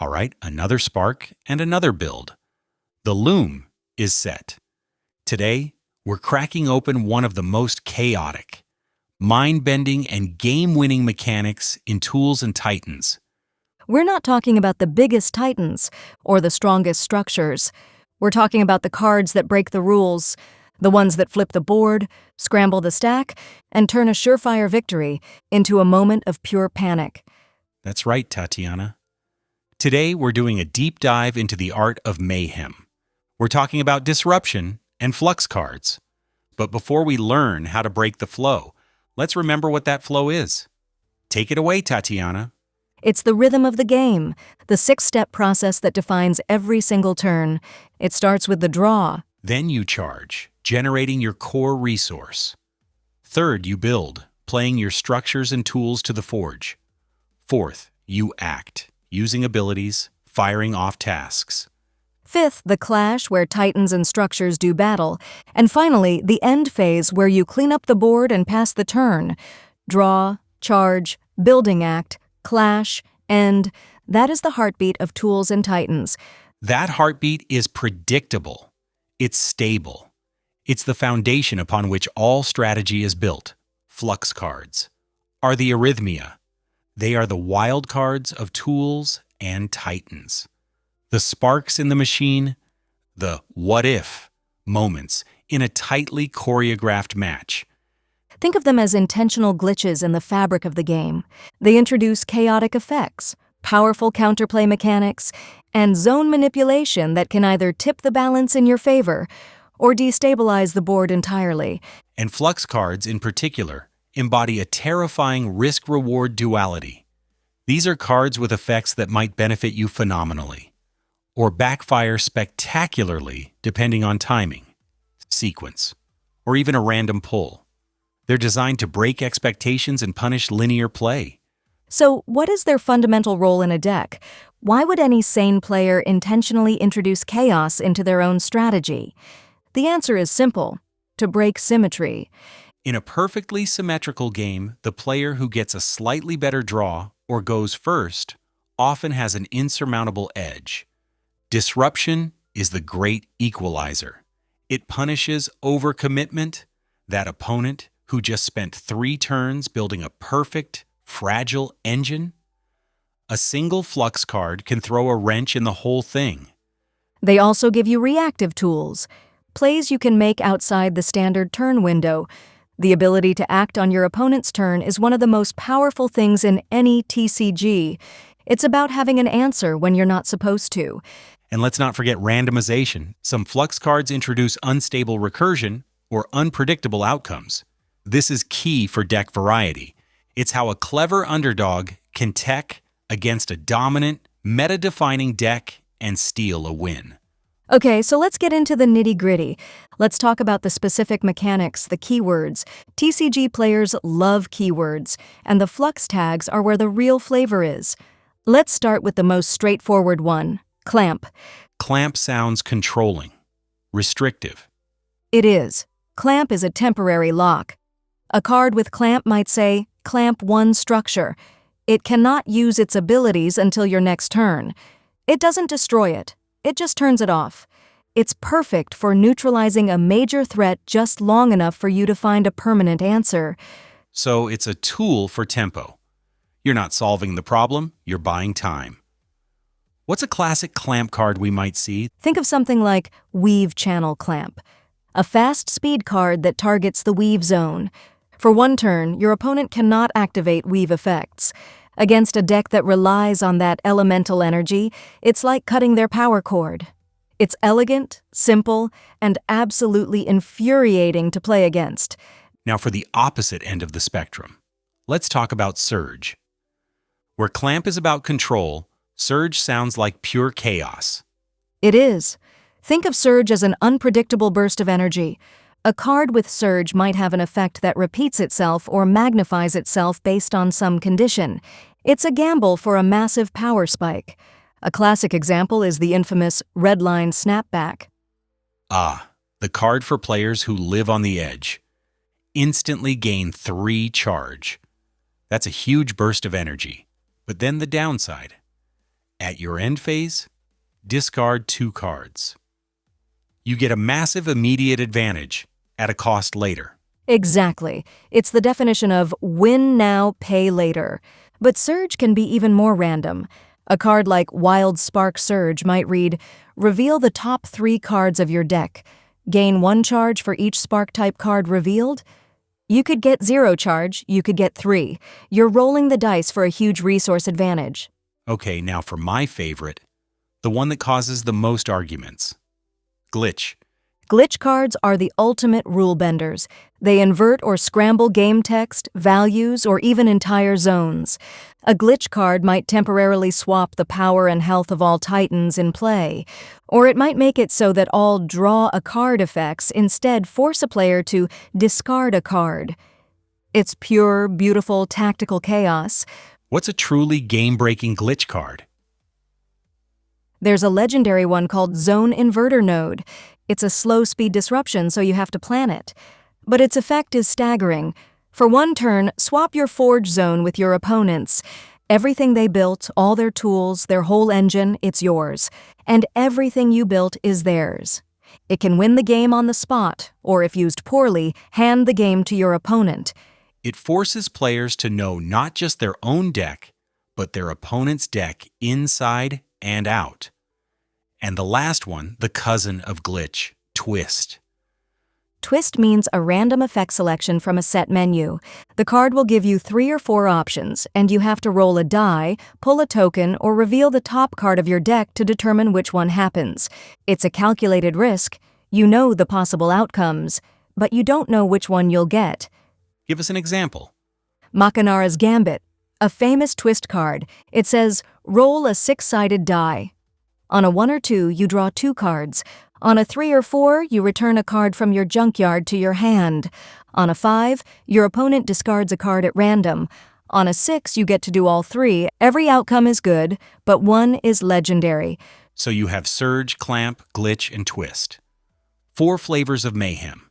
All right, another spark and another build. The loom is set. Today, we're cracking open one of the most chaotic, mind-bending, and game-winning mechanics in Tools and Titans. We're not talking about the biggest titans or the strongest structures. We're talking about the cards that break the rules, the ones that flip the board, scramble the stack, and turn a surefire victory into a moment of pure panic. That's right, Tatiana. Today, we're doing a deep dive into the art of mayhem. We're talking about disruption and flux cards. But before we learn how to break the flow, let's remember what that flow is. Take it away, Tatiana. It's the rhythm of the game, the 6-step process that defines every single turn. It starts with the draw. Then you charge, generating your core resource. Third, you build, playing your structures and tools to the forge. Fourth, you act, using abilities, firing off tasks. Fifth, the clash where titans and structures do battle. And finally, the end phase where you clean up the board and pass the turn. Draw, charge, building act, clash, end. That is the heartbeat of Tools and Titans. That heartbeat is predictable. It's stable. It's the foundation upon which all strategy is built. Flux cards are the arrhythmia. They are the wild cards of Tools and Titans. The sparks in the machine, the what-if moments in a tightly choreographed match. Think of them as intentional glitches in the fabric of the game. They introduce chaotic effects, powerful counterplay mechanics, and zone manipulation that can either tip the balance in your favor or destabilize the board entirely. And flux cards, in particular, embody a terrifying risk-reward duality. These are cards with effects that might benefit you phenomenally, or backfire spectacularly depending on timing, sequence, or even a random pull. They're designed to break expectations and punish linear play. So, what is their fundamental role in a deck? Why would any sane player intentionally introduce chaos into their own strategy? The answer is simple: to break symmetry. In a perfectly symmetrical game, the player who gets a slightly better draw or goes first often has an insurmountable edge. Disruption is the great equalizer. It punishes overcommitment, that opponent who just spent 3 turns building a perfect, fragile engine. A single flux card can throw a wrench in the whole thing. They also give you reactive tools, plays you can make outside the standard turn window. The ability to act on your opponent's turn is one of the most powerful things in any TCG. It's about having an answer when you're not supposed to. And let's not forget randomization. Some flux cards introduce unstable recursion or unpredictable outcomes. This is key for deck variety. It's how a clever underdog can tech against a dominant, meta-defining deck and steal a win. Okay, so let's get into the nitty-gritty. Let's talk about the specific mechanics, the keywords. TCG players love keywords, and the flux tags are where the real flavor is. Let's start with the most straightforward one, clamp. Clamp sounds controlling, restrictive. It is. Clamp is a temporary lock. A card with clamp might say, clamp 1 structure. It cannot use its abilities until your next turn. It doesn't destroy it. It just turns it off. It's perfect for neutralizing a major threat just long enough for you to find a permanent answer. So it's a tool for tempo. You're not solving the problem, you're buying time. What's a classic clamp card we might see? Think of something like Weave Channel Clamp, a fast speed card that targets the weave zone. For 1 turn, your opponent cannot activate weave effects. Against a deck that relies on that elemental energy, it's like cutting their power cord. It's elegant, simple, and absolutely infuriating to play against. Now for the opposite end of the spectrum, let's talk about Surge. Where Clamp is about control, Surge sounds like pure chaos. It is. Think of Surge as an unpredictable burst of energy. A card with Surge might have an effect that repeats itself or magnifies itself based on some condition. It's a gamble for a massive power spike. A classic example is the infamous Redline Snapback. Ah, the card for players who live on the edge. Instantly gain 3 charge. That's a huge burst of energy. But then the downside. At your end phase, discard 2 cards. You get a massive immediate advantage at a cost later. Exactly. It's the definition of win now, pay later. But Surge can be even more random. A card like Wild Spark Surge might read, reveal the top 3 cards of your deck. Gain 1 charge for each Spark-type card revealed. You could get 0 charge, you could get 3. You're rolling the dice for a huge resource advantage. Okay, now for my favorite, the one that causes the most arguments. Glitch. Glitch cards are the ultimate rule benders. They invert or scramble game text, values, or even entire zones. A glitch card might temporarily swap the power and health of all titans in play, or it might make it so that all draw a card effects instead force a player to discard a card. It's pure, beautiful, tactical chaos. What's a truly game-breaking glitch card? There's a legendary one called Zone Inverter Node. It's a slow-speed disruption, so you have to plan it. But its effect is staggering. For 1 turn, swap your forge zone with your opponents. Everything they built, all their tools, their whole engine, it's yours. And everything you built is theirs. It can win the game on the spot, or if used poorly, hand the game to your opponent. It forces players to know not just their own deck, but their opponent's deck inside and out. And the last one, the cousin of glitch, twist. Twist means a random effect selection from a set menu. The card will give you 3 or 4 options, and you have to roll a die, pull a token, or reveal the top card of your deck to determine which one happens. It's a calculated risk. You know the possible outcomes, but you don't know which one you'll get. Give us an example. Makanara's Gambit, a famous twist card. It says, roll a 6-sided die. On a 1 or 2, you draw 2 cards. On a 3 or 4, you return a card from your junkyard to your hand. On a 5, your opponent discards a card at random. On a 6, you get to do all 3. Every outcome is good, but 1 is legendary. So you have Surge, Clamp, Glitch, and Twist. 4 flavors of mayhem.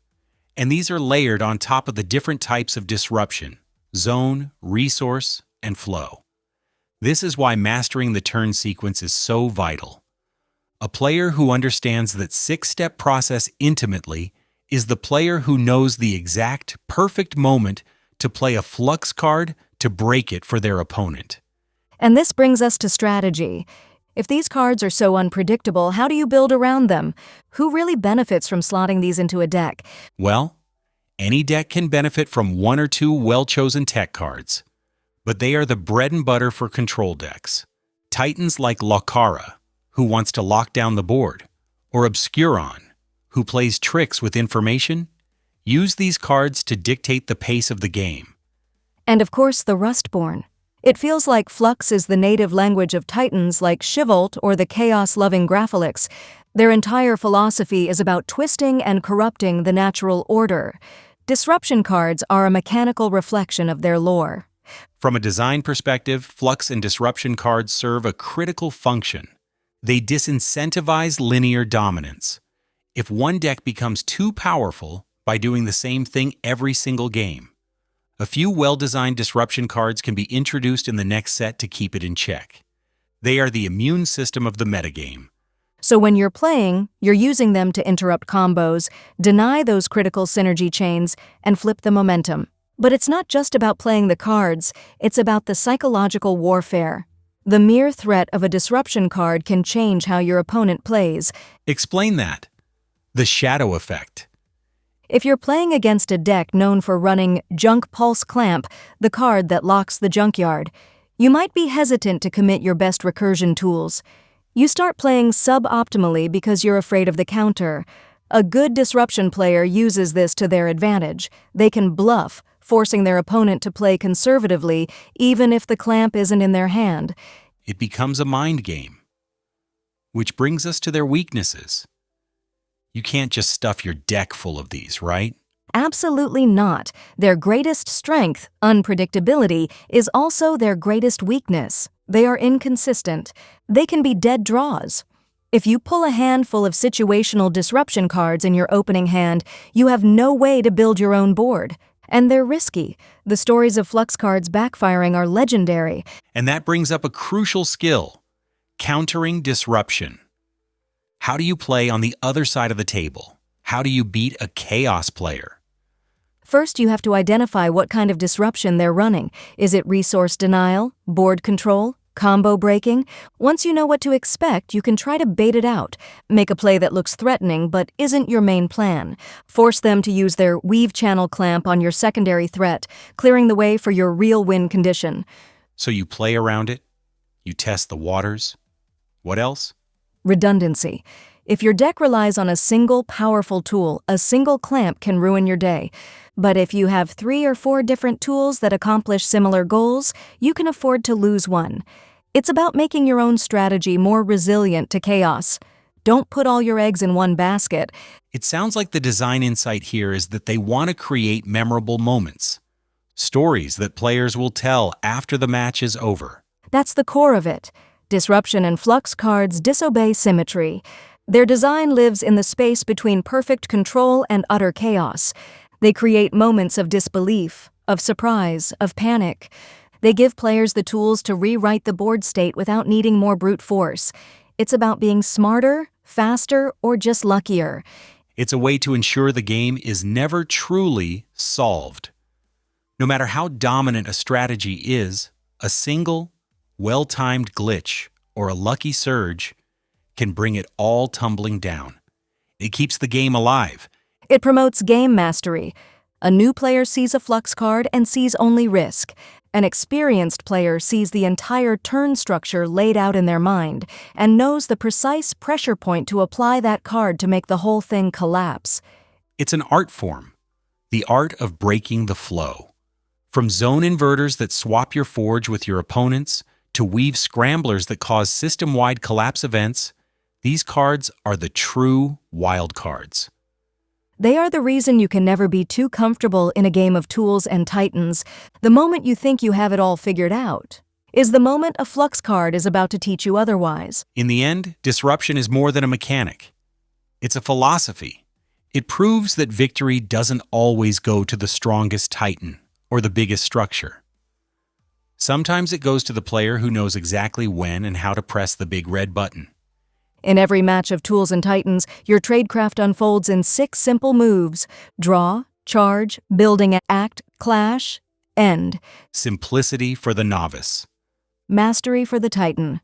And these are layered on top of the different types of disruption: zone, resource, and flow. This is why mastering the turn sequence is so vital. A player who understands that 6-step process intimately is the player who knows the exact perfect moment to play a flux card to break it for their opponent. And this brings us to strategy. If these cards are so unpredictable, how do you build around them? Who really benefits from slotting these into a deck? Well, any deck can benefit from 1 or 2 well-chosen tech cards, but they are the bread and butter for control decks. Titans like Lockara, who wants to lock down the board, or Obscuron, who plays tricks with information, use these cards to dictate the pace of the game. And of course, the Rustborn. It feels like Flux is the native language of Titans like Shivvolt or the chaos-loving Grapholix. Their entire philosophy is about twisting and corrupting the natural order. Disruption cards are a mechanical reflection of their lore. From a design perspective, Flux and Disruption cards serve a critical function. They disincentivize linear dominance. If one deck becomes too powerful by doing the same thing every single game, a few well-designed disruption cards can be introduced in the next set to keep it in check. They are the immune system of the metagame. So when you're playing, you're using them to interrupt combos, deny those critical synergy chains, and flip the momentum. But it's not just about playing the cards, it's about the psychological warfare. The mere threat of a disruption card can change how your opponent plays. Explain that. The shadow effect. If you're playing against a deck known for running Junk Pulse Clamp, the card that locks the junkyard, you might be hesitant to commit your best recursion tools. You start playing suboptimally because you're afraid of the counter. A good disruption player uses this to their advantage. They can bluff, forcing their opponent to play conservatively even if the clamp isn't in their hand. It becomes a mind game. Which brings us to their weaknesses. You can't just stuff your deck full of these, right? Absolutely not. Their greatest strength, unpredictability, is also their greatest weakness. They are inconsistent. They can be dead draws. If you pull a handful of situational disruption cards in your opening hand, you have no way to build your own board. And they're risky. The stories of Flux cards backfiring are legendary. And that brings up a crucial skill: Countering disruption. How do you play on the other side of the table? How do you beat a chaos player? First, you have to identify what kind of disruption they're running. Is it resource denial, board control, combo breaking? Once you know what to expect, you can try to bait it out. Make a play that looks threatening but isn't your main plan. Force them to use their weave channel clamp on your secondary threat, clearing the way for your real win condition. So you play around it, you test the waters. What else? Redundancy. If your deck relies on a single powerful tool, a single clamp can ruin your day. But if you have 3 or 4 different tools that accomplish similar goals, you can afford to lose one. It's about making your own strategy more resilient to chaos. Don't put all your eggs in one basket. It sounds like the design insight here is that they want to create memorable moments. Stories that players will tell after the match is over. That's the core of it. Disruption and Flux Cards disobey symmetry. Their design lives in the space between perfect control and utter chaos. They create moments of disbelief, of surprise, of panic. They give players the tools to rewrite the board state without needing more brute force. It's about being smarter, faster, or just luckier. It's a way to ensure the game is never truly solved. No matter how dominant a strategy is, a single, well-timed glitch or a lucky surge can bring it all tumbling down. It keeps the game alive. It promotes game mastery. A new player sees a Flux card and sees only risk. An experienced player sees the entire turn structure laid out in their mind and knows the precise pressure point to apply that card to make the whole thing collapse. It's an art form, the art of breaking the flow. From zone inverters that swap your forge with your opponents to weave scramblers that cause system-wide collapse events, these cards are the true wild cards. They are the reason you can never be too comfortable in a game of tools and titans. The moment you think you have it all figured out is the moment a Flux card is about to teach you otherwise. In the end, disruption is more than a mechanic. It's a philosophy. It proves that victory doesn't always go to the strongest titan or the biggest structure. Sometimes it goes to the player who knows exactly when and how to press the big red button. In every match of Tools and Titans, your tradecraft unfolds in 6 simple moves: draw, charge, building, act, clash, end. Simplicity for the novice. Mastery for the Titan.